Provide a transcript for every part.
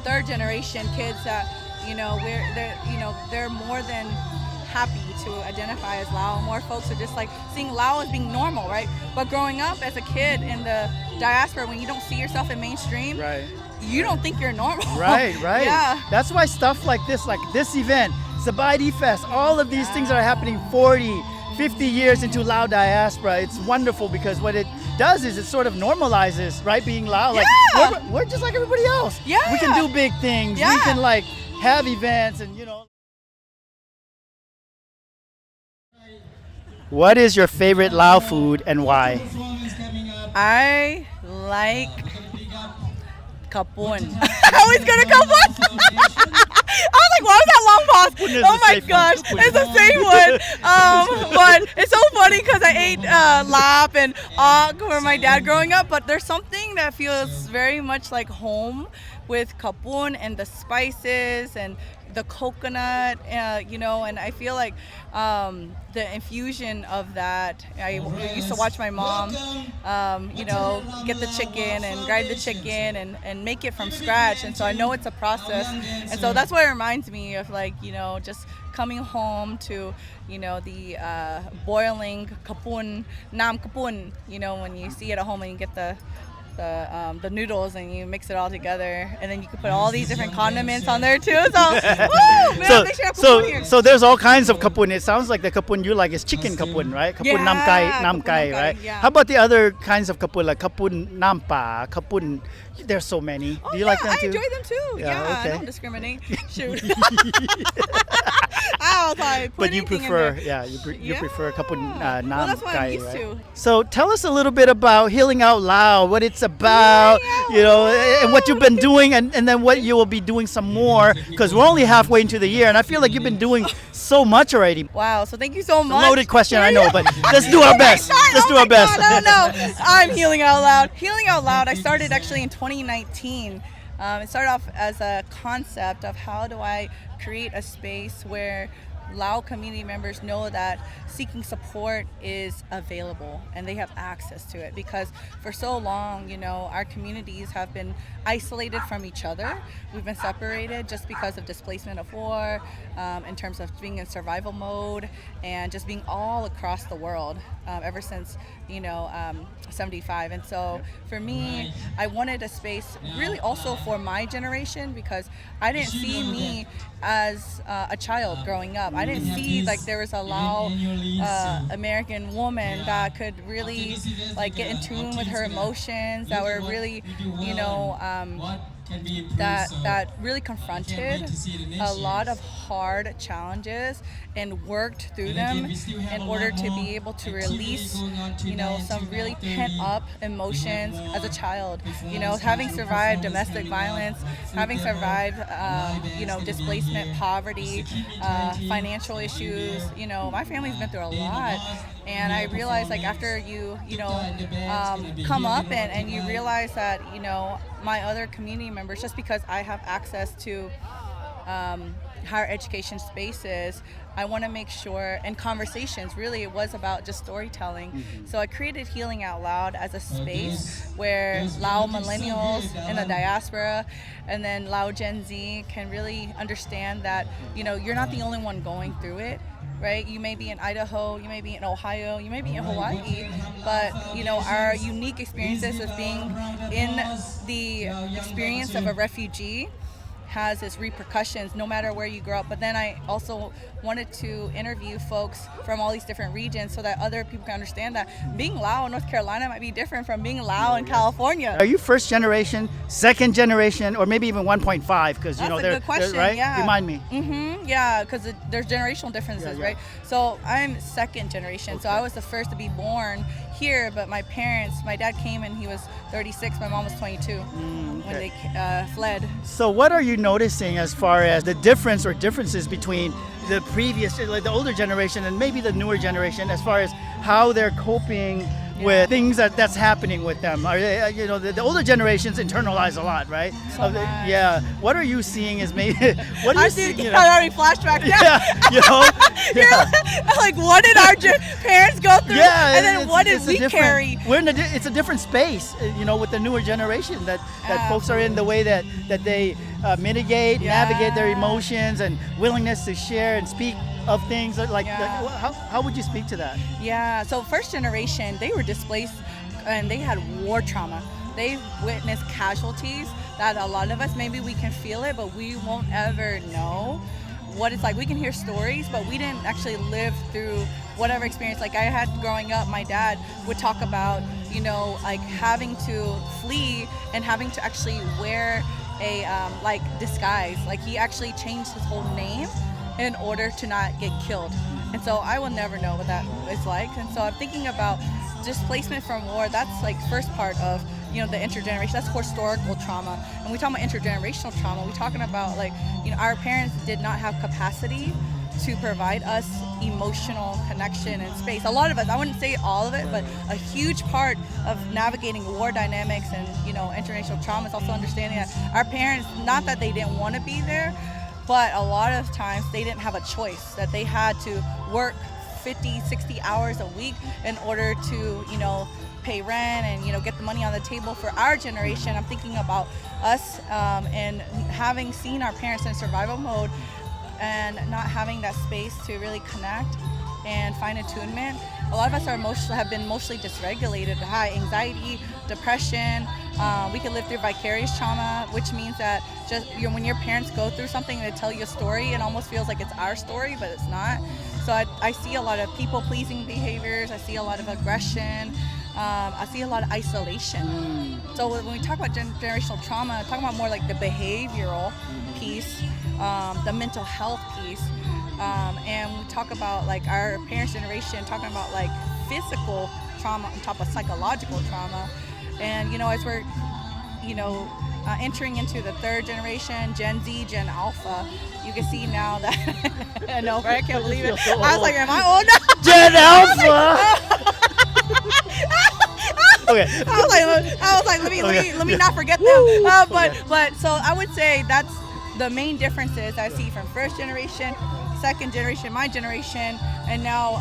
third generation kids that, they're more than happy to identify as Lao. More folks are just like seeing Lao as being normal, right? But growing up as a kid in the diaspora, when you don't see yourself in mainstream, Right. you don't think you're normal. Right. Yeah. That's why stuff like this event, Sabaidi Fest, all of these things are happening 40, 50 years into Lao diaspora. It's wonderful because what it does is it sort of normalizes, right, being Lao. Like we're just like everybody else. Yeah. We can do big things. Yeah. We can like have events and What is your favorite Lao food and why? I like kapun. I always go to kapun. I was like, why was that long pause? Kapun is Oh the my safe gosh, one. it's the same one. But it's so funny because I ate lap and og for my dad growing up. But there's something that feels very much like home with kapun and the spices and the coconut, and I feel like the infusion of that. I used to watch my mom, get the chicken and grind the chicken and make it from scratch. And so I know it's a process. And so that's what it reminds me of, just coming home to, the boiling kapun, nam kapun, when you see it at home and you get the noodles and you mix it all together, and then you can put all these different condiments on there too. So, woo, man, they should have kapun here. So there's all kinds of kapun. It sounds like the kapun you like is chicken kapun, right? Kapun nam kai, right? Yeah. How about the other kinds of kapun, like kapun nampa, kapun? There's so many. Do you like them too? I enjoy them too. Yeah, okay. I don't discriminate. Shoot. I'll probably put But you anything in prefer, there. you prefer kapun nam Well, that's what I'm kai, used right? to. So tell us a little bit about Healing Out Loud, what it's about, and what you've been doing, and then what you will be doing some more, because we're only halfway into the year, and I feel like you've been doing so much already. Wow, so thank you so much. Loaded question, I know, but let's do our best. Let's do our best. No. I'm Healing Out Loud. Healing Out Loud, I started actually in 2019. It started off as a concept of how do I create a space where Lao community members know that seeking support is available and they have access to it, because for so long, our communities have been isolated from each other. We've been separated just because of displacement of war, in terms of being in survival mode and just being all across the world ever since 75. And so for me, I wanted a space really also for my generation, because I didn't see me as a child growing up. I didn't see like there was a Lao American woman that could really like get in tune with her emotions, that were really, that really confronted a lot of hard challenges and worked through them in order to be able to release, some really pent up emotions as a child. Having survived domestic violence, having survived, displacement, poverty, financial issues. My family's been through a lot. And I realized, like, after you come up and you realize that, my other community members, just because I have access to higher education spaces, I want to make sure, and conversations, really it was about just storytelling. Mm-hmm. So I created Healing Out Loud as a space where Lao millennials in the diaspora and then Lao Gen Z can really understand that, you're not the only one going through it. Right? You may be in Idaho, you may be in Ohio, you may be in Hawaii, but our unique experiences of being in the experience of a refugee has its repercussions no matter where you grow up. But then I also wanted to interview folks from all these different regions so that other people can understand that being Lao in North Carolina might be different from being Lao in California. Are you first generation, second generation, or maybe even 1.5? Because That's a good question, right? yeah. Remind me. Mm-hmm, yeah, because there's generational differences, right? So I'm second generation, okay. So I was the first to be born here, but my dad came and he was 36, my mom was 22 when they fled. So what are you noticing as far as the difference or differences between the previous, like the older generation and maybe the newer generation, as far as how they're coping with things that's happening with them? Are they, the older generations internalize a lot, right? So yeah. What are you seeing as maybe? What are you seeing? I'm having flashbacks. Yeah. Like, what did our parents go through? Yeah, and then what did we carry? It's a different space, with the newer generation that folks are in, the way that they mitigate, navigate their emotions and willingness to share and speak of things like how would you speak to that? Yeah, so first generation, they were displaced and they had war trauma. They witnessed casualties that a lot of us, maybe we can feel it, but we won't ever know what it's like. We can hear stories, but we didn't actually live through whatever experience. Like I had growing up, my dad would talk about, like having to flee and having to actually wear a like disguise. Like he actually changed his whole name in order to not get killed. And so I will never know what that is like. And so I'm thinking about displacement from war. That's like first part of the intergenerational. That's historical trauma. And we talk about intergenerational trauma. We're talking about like our parents did not have capacity to provide us emotional connection and space. A lot of us, I wouldn't say all of it, but a huge part of navigating war dynamics and intergenerational trauma is also understanding that our parents, not that they didn't want to be there, but a lot of times they didn't have a choice, that they had to work 50, 60 hours a week in order to, pay rent and, get the money on the table. For our generation, I'm thinking about us and having seen our parents in survival mode and not having that space to really connect and find attunement. A lot of us have been emotionally dysregulated, high anxiety, depression. We can live through vicarious trauma, which means that just when your parents go through something, they tell you a story, it almost feels like it's our story, but it's not. So I see a lot of people-pleasing behaviors. I see a lot of aggression. I see a lot of isolation. So when we talk about generational trauma, talking about more like the behavioral piece, the mental health piece, and we talk about like our parents' generation, talking about like physical trauma on top of psychological trauma. And as we're entering into the third generation, Gen Z, Gen Alpha, you can see now that I know, right? I can't believe it. So I was like, am I old now? Gen Alpha. Okay. I was like, let me not forget them. But so I would say that's the main differences I see from first generation, second generation, my generation, and now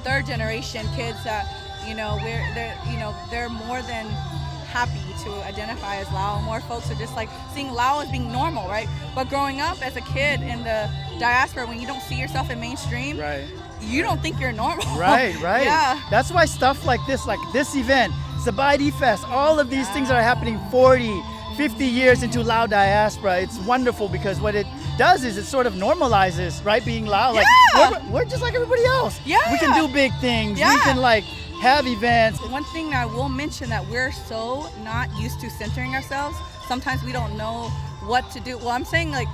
third generation kids that they're more than happy to identify as Lao. More folks are just like seeing Lao as being normal, right? But growing up as a kid in the diaspora, when you don't see yourself in mainstream, right, you don't think you're normal. Right. Yeah. That's why stuff like this event, Sabaidi Fest, all of these things that are happening 40, 50 years into Lao diaspora, it's wonderful because what it does is it sort of normalizes, right, being Lao. Like we're just like everybody else. Yeah. We can do big things. Yeah. We can like have events. One thing that I will mention that we're so not used to centering ourselves, sometimes we don't know what to do. Well, I'm saying like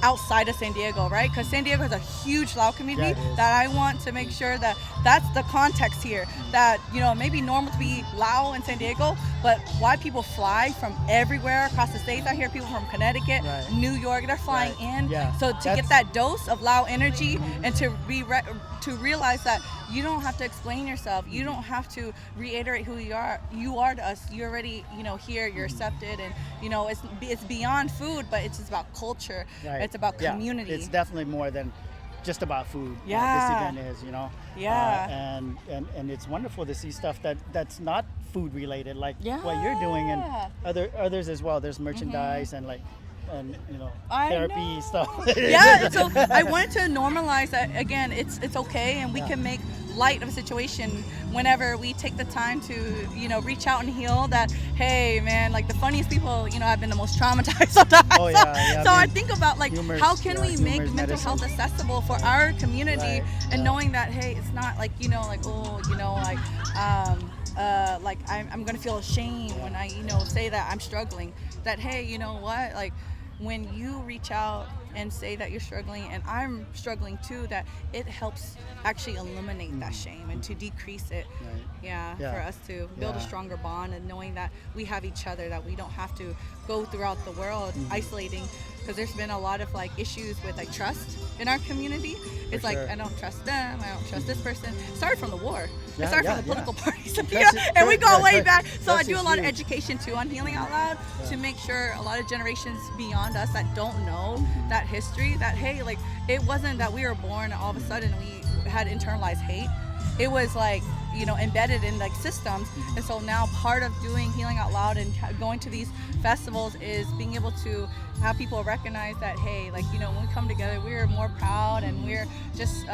outside of San Diego, right? Because San Diego has a huge Lao community that I want to make sure that that's the context here. That, it may be normal to be Lao in San Diego, but why people fly from everywhere across the states. I hear people from Connecticut, New York, they're flying in. Yeah. So to get that dose of Lao energy and to realize that you don't have to explain yourself. You don't have to reiterate who you are. You are to us. You're already, here. You're accepted, and it's beyond food, but it's just about culture. Right. It's about community. It's definitely more than just about food. Yeah. This event is, Yeah. And it's wonderful to see stuff that's not food related, like what you're doing, and others as well. There's merchandise and therapy stuff. Yeah, so I wanted to normalize that. Again, it's okay, and we can make light of a situation whenever we take the time to reach out and heal. That, hey man, like the funniest people have been the most traumatized sometimes. So I think about like how can we make mental health accessible for our community, and knowing that, hey, it's not like like I'm gonna feel ashamed when I say that I'm struggling. That, hey, you know what, like when you reach out and say that you're struggling and I'm struggling too, that it helps actually eliminate that shame and to decrease it. For us to build a stronger bond, and knowing that we have each other, that we don't have to go throughout the world isolating, because there's been a lot of like issues with like trust in our community. It's like, I don't trust them, I don't trust this person. It started from the war. It started from the political parties. And we go way back. So I do a lot of education too on Healing Out Loud to make sure a lot of generations beyond us that don't know that history, that, hey, like it wasn't that we were born all of a sudden we had internalized hate. it was like, you know, embedded in like systems. And so now part of doing Healing Out Loud and going to these festivals is being able to have people recognize that, hey, like, you know, when we come together, we're more proud, and we're just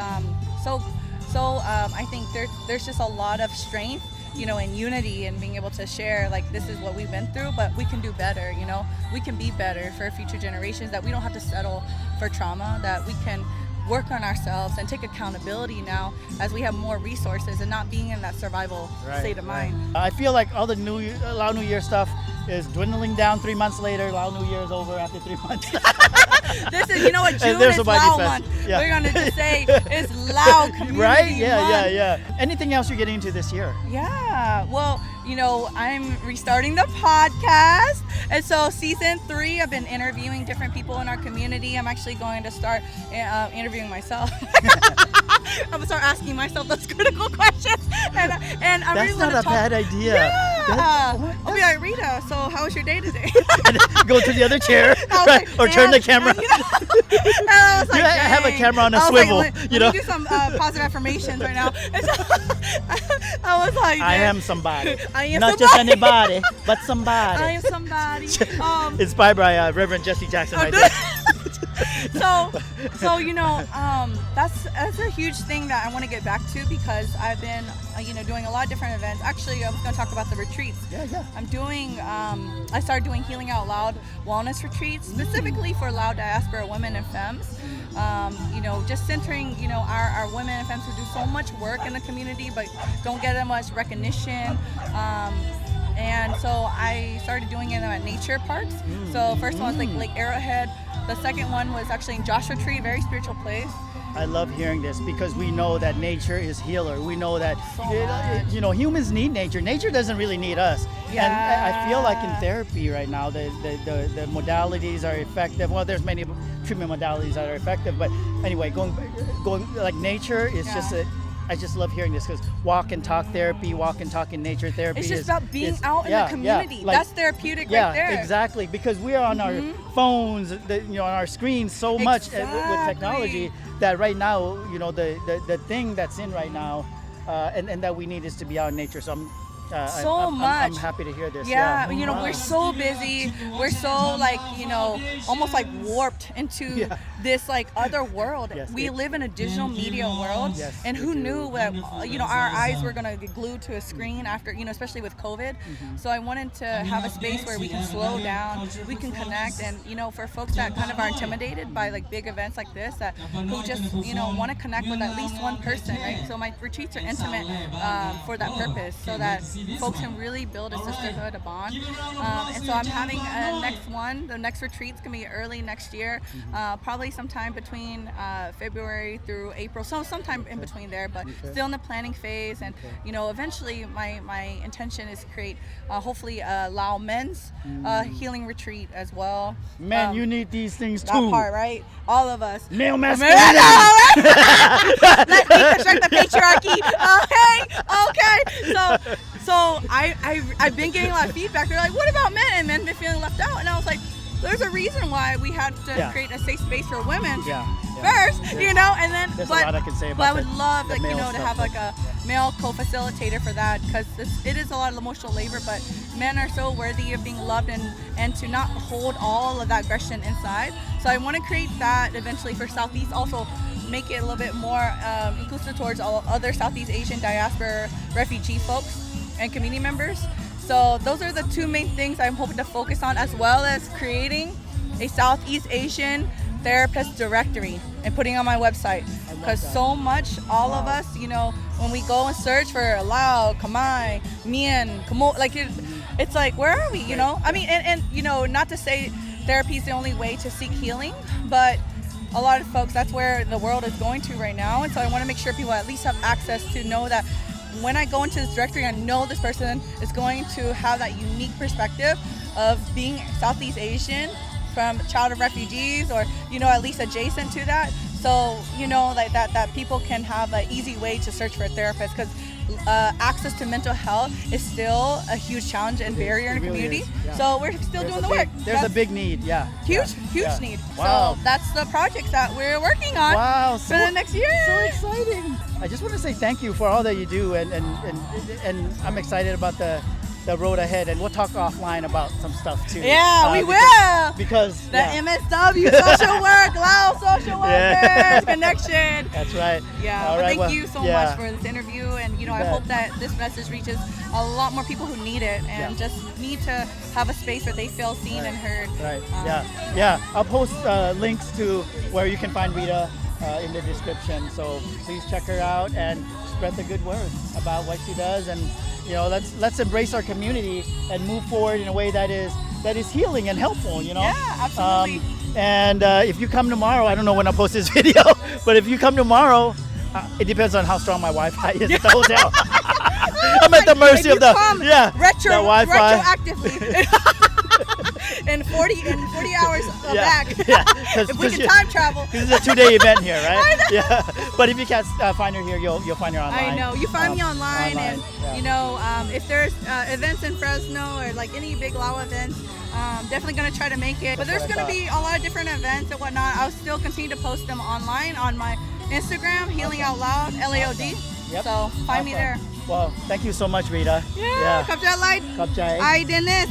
I think there's just a lot of strength, you know, and unity, and being able to share, like, this is what we've been through, but we can do better, you know, we can be better for future generations, that we don't have to settle for trauma, that we can work on ourselves and take accountability now as we have more resources and not being in that survival state of mind. I feel like all the Lao New Year stuff is dwindling down 3 months later. Lao New Year is over after 3 months. This is, you know what, June is Lao month. Yeah. We're going to just say it's Lao community right? month. Yeah. Anything else you're getting into this year? Yeah, well, you know, I'm restarting the podcast. And so season 3, I've been interviewing different people in our community. I'm actually going to start interviewing myself. I'm going to start asking myself those critical questions. And I'm That's really not a bad idea. Yeah. I'll be like, Rita, so how was your day today? Go to the other chair, right? Like, or turn the camera. You know? And I was like, have a camera on a I was swivel. Like, you let know? me do some positive affirmations right now. And so I was like, I am somebody. I am not somebody. just anybody, but somebody. I am somebody. Inspired by Reverend Jesse Jackson right there. So you know, that's a huge thing that I want to get back to, because I've been you know, doing a lot of different events. Actually, I was going to talk about the retreats. Yeah. I'm doing I started doing Healing Out Loud wellness retreats specifically for Lao Diaspora women and femmes. You know, just centering, you know, our women and femmes who do so much work in the community but don't get that much recognition. And so I started doing it at nature parks. So first one was like Lake Arrowhead. The second one was actually in Joshua Tree, a very spiritual place. I love hearing this, because we know that nature is healer. We know that you know, humans need nature. Nature doesn't really need us. Yeah. And I feel like in therapy right now, the modalities are effective. Well, there's many treatment modalities that are effective, but anyway, going like nature is just I just love hearing this, because walk and talk therapy, walk and talk in nature therapy. It's just about being out in the community. Like, that's therapeutic right there. Yeah, exactly. Because we are on our phones, you know, on our screens so much with technology, that right now, you know, the thing that's in right now, and that we need is to be out in nature. So I'm happy to hear this. Yeah, you know, we're so busy. We're so, like, you know, almost like warped into this like other world. We live in a digital media world, and who knew that, you know, our eyes were gonna get glued to a screen after, you know, especially with COVID. So I wanted to have a space where we can slow down, we can connect, and, you know, for folks that kind of are intimidated by like big events like this, that who just, you know, want to connect with at least one person, right? So my retreats are intimate for that purpose, so that folks can really build a sisterhood, a bond. And so I'm having a next one. The next retreat's gonna be early next year, probably sometime between February through April, so sometime in between there, but still in the planning phase. And you know, eventually my intention is to create hopefully a Lao men's healing retreat as well. Man, you need these things too. That part, right? All of us. Male masculinity. Let's deconstruct the patriarchy. Okay. So I've been getting a lot of feedback. They're like, what about men? And men been feeling left out. And I was like, there's a reason why we had to create a safe space for women first, you know, and then there's a lot I can say about but I would love, like, you know, to have stuff. like a male co-facilitator for that, because it is a lot of emotional labor, but men are so worthy of being loved and to not hold all of that aggression inside. So I want to create that eventually for Southeast, also make it a little bit more inclusive towards all other Southeast Asian diaspora refugee folks and community members. So those are the two main things I'm hoping to focus on, as well as creating a Southeast Asian therapist directory and putting on my website, because so much, all of us, you know, when we go and search for Lao, Khmer, Mien, Khmer, like it's like, where are we, you know? I mean, and you know, not to say therapy is the only way to seek healing, but a lot of folks, that's where the world is going to right now. And so I want to make sure people at least have access to know that when I go into this directory, I know this person is going to have that unique perspective of being Southeast Asian, from child of refugees, or, you know, at least adjacent to that. So, you know, like that people can have an easy way to search for a therapist, because access to mental health is still a huge challenge and barrier in the really community. is, yeah. So we're still doing the work. There's a big need, yeah. Huge Yeah. need. Wow. So that's the projects that we're working on Wow, for the next year. so exciting. I just want to say thank you for all that you do, and I'm excited about the road ahead, and we'll talk offline about some stuff too. Yeah, we will. Because The MSW social work, Lao social workers connection. That's right. Yeah, All but right, thank you so much for this interview, and I bet. hope that this message reaches a lot more people who need it and Yeah. just need to have a space where they feel seen and heard. Right. Yeah. I'll post links to where you can find Rita in the description. So please check her out and spread the good word about what she does, and let's embrace our community and move forward in a way that is healing and helpful. Yeah, absolutely. And if you come tomorrow, I don't know when I'll post this video, but if you come tomorrow, it depends on how strong my Wi-Fi is at the hotel. I'm at the mercy of the Wi-Fi. Retroactively. in 40 hours back. Yeah. If we can time travel. This is a 2-day event here, right? Yeah. But if you can't find her here, you'll find her online. I know. You find me online, and yeah. if there's events in Fresno or like any big Lao events, definitely gonna try to make it. But there's gonna be a lot of different events and whatnot. I'll still continue to post them online on my Instagram, Healing Out Loud, Laod. Yep. So find me there. Well, thank you so much, Rita. Yeah. Kapja Light. Kapjai. Ay Dennis.